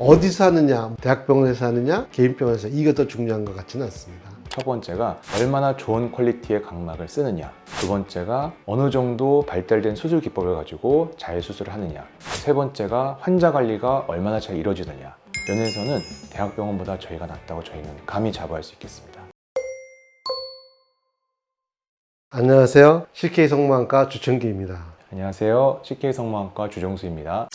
어디서 하느냐, 대학병원에서 하느냐, 개인병원에서 이게 더 중요한 것 같지는 않습니다. 첫 번째가 얼마나 좋은 퀄리티의 각막을 쓰느냐, 두 번째가 어느 정도 발달된 수술 기법을 가지고 잘 수술을 하느냐, 세 번째가 환자 관리가 얼마나 잘 이루어지느냐. 면에서는 대학병원보다 저희가 낫다고 저희는 감히 자부할 수 있겠습니다. 안녕하세요. CK 성모학과 주천기입니다. 안녕하세요. CK 성모학과 주정수입니다.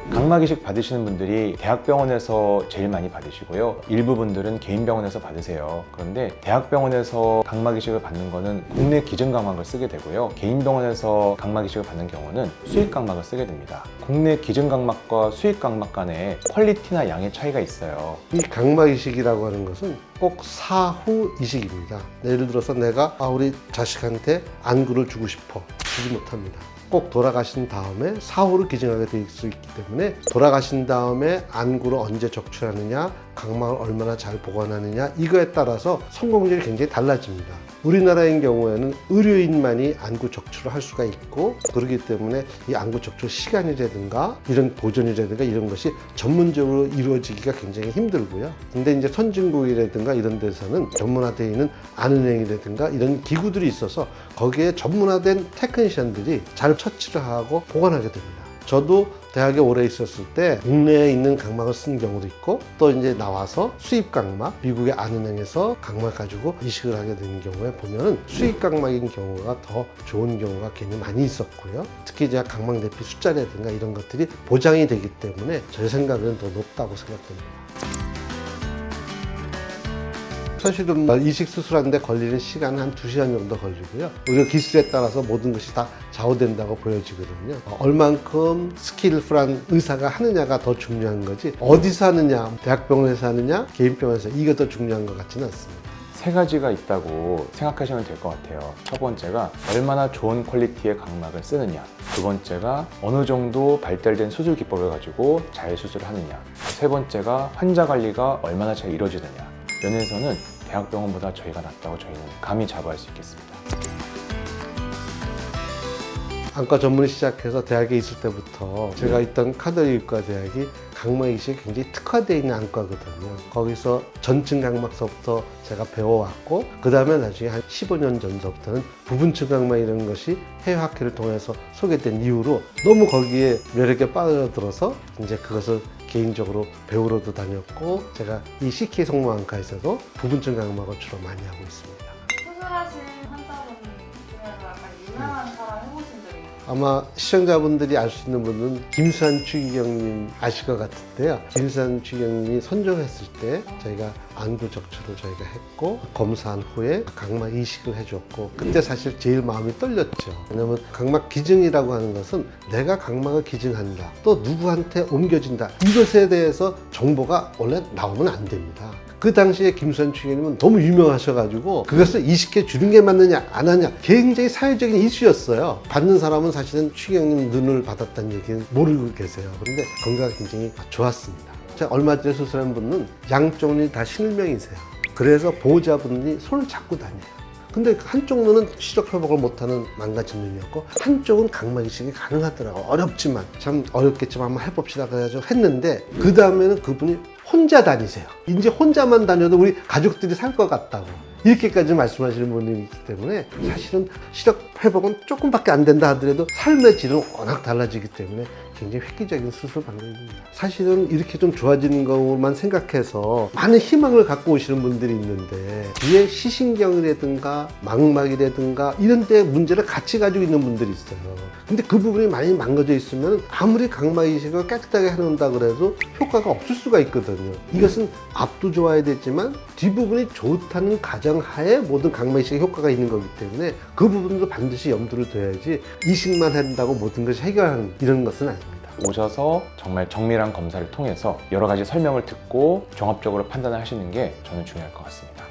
각막 이식 받으시는 분들이 대학병원에서 제일 많이 받으시고요. 일부 분들은 개인병원에서 받으세요. 그런데 대학병원에서 각막 이식을 받는 거는 국내 기증 각막을 쓰게 되고요. 개인병원에서 각막 이식을 받는 경우는 수입 각막을 쓰게 됩니다. 국내 기증 각막과 수입 각막 간에 퀄리티나 양의 차이가 있어요. 이 각막 이식이라고 하는 것은 꼭 사후 이식입니다. 예를 들어서 내가 우리 자식한테 안구를 주고 싶어. 주지 못합니다. 꼭 돌아가신 다음에 사후로 기증하게 될 수 있기 때문에 돌아가신 다음에 안구를 언제 적출하느냐, 각막을 얼마나 잘 보관하느냐, 이거에 따라서 성공률이 굉장히 달라집니다. 우리나라인 경우에는 의료인만이 안구 적출을 할 수가 있고, 그렇기 때문에 이 안구 적출 시간이라든가 이런 보존이라든가 이런 것이 전문적으로 이루어지기가 굉장히 힘들고요. 근데 이제 선진국이라든가 이런 데서는 전문화되어 있는 안은행이라든가 이런 기구들이 있어서 거기에 전문화된 테크니션들이 잘 처치를 하고 보관하게 됩니다. 저도 대학에 오래 있었을 때 국내에 있는 각막을 쓴 경우도 있고, 또 이제 나와서 수입 각막, 미국의 안은행에서 각막 가지고 이식을 하게 되는 경우에 보면은 수입 각막인 경우가 더 좋은 경우가 굉장히 많이 있었고요. 특히 제가 각막 내피 숫자라든가 이런 것들이 보장이 되기 때문에 제 생각은 더 높다고 생각됩니다. 사실은 이식 수술하는데 걸리는 시간은 한 2시간 정도 걸리고요. 우리가 기술에 따라서 모든 것이 다 좌우된다고 보여지거든요. 얼만큼 스킬풀한 의사가 하느냐가 더 중요한 거지, 어디서 하느냐, 대학병원에서 하느냐, 개인병원에서 이게 더 중요한 것 같지는 않습니다. 세 가지가 있다고 생각하시면 될 것 같아요. 첫 번째가 얼마나 좋은 퀄리티의 각막을 쓰느냐, 두 번째가 어느 정도 발달된 수술 기법을 가지고 잘 수술을 하느냐, 세 번째가 환자 관리가 얼마나 잘 이루어지느냐. 면에서는 대학병원보다 저희가 낫다고 저희는 감히 자부할 수 있겠습니다. 안과 전문의 시작해서 대학에 있을 때부터 제가 있던 카드리의과 대학이 각막 이식이 굉장히 특화되어 있는 안과거든요. 거기서 전층 각막서부터 제가 배워왔고, 그 다음에 나중에 한 15년 전서부터는 부분층 각막 이런 것이 해외 학회를 통해서 소개된 이후로 너무 거기에 매력에 빠져들어서 이제 그것을 개인적으로 배우러도 다녔고, 제가 이 CK 성모학과에서도 부분층 각막을 주로 많이 하고 있습니다. 수술하신 환자분 중에서 약간 유명한 사람 해보신 적이 있나요? 아마 시청자분들이 알 수 있는 분은 김수환 추기경님 아실 것 같은데요. 김수환 추기경님이 선종했을 때 저희가 안구 적출을 저희가 했고, 검사한 후에 각막 이식을 해줬고, 그때 사실 제일 마음이 떨렸죠. 왜냐면 각막 기증이라고 하는 것은 내가 각막을 기증한다, 또 누구한테 옮겨진다, 이것에 대해서 정보가 원래 나오면 안 됩니다. 그 당시에 김수환 추기경님은 너무 유명하셔가지고 그것을 이식해 주는 게 맞느냐 안 하냐 굉장히 사회적인 이슈였어요. 받는 사람은 사실은 추기경님 눈을 받았다는 얘기는 모르고 계세요. 그런데 건강이 굉장히 좋았습니다. 제가 얼마 전에 수술한 분은 양쪽 눈이 다 실명이세요. 그래서 보호자분이 손을 잡고 다녀요. 근데 한쪽 눈은 시력 회복을 못하는 망가진 눈이었고, 한쪽은 각막 이식이 가능하더라고요. 어렵지만, 참 어렵겠지만 한번 해봅시다 그래가지고 했는데, 그 다음에는 그분이 혼자 다니세요. 이제 혼자만 다녀도 우리 가족들이 살 것 같다고 이렇게까지 말씀하시는 분이기 때문에, 사실은 시력 회복은 조금밖에 안 된다 하더라도 삶의 질은 워낙 달라지기 때문에 굉장히 획기적인 수술 방법입니다. 사실은 이렇게 좀 좋아지는 것만 생각해서 많은 희망을 갖고 오시는 분들이 있는데, 뒤에 시신경이라든가 망막이라든가 이런 데 문제를 같이 가지고 있는 분들이 있어요. 근데 그 부분이 많이 망가져 있으면 아무리 각막 이식을 깨끗하게 해놓는다 그래도 효과가 없을 수가 있거든요. 이것은 앞도 좋아야 되지만 뒷부분이 좋다는 가정하에 모든 각막 이식에 효과가 있는 거기 때문에 그 부분도 반드시 염두를 둬야지, 이식만 한다고 모든 것이 해결하는 이런 것은 아닙니다. 오셔서 정말 정밀한 검사를 통해서 여러 가지 설명을 듣고 종합적으로 판단을 하시는 게 저는 중요할 것 같습니다.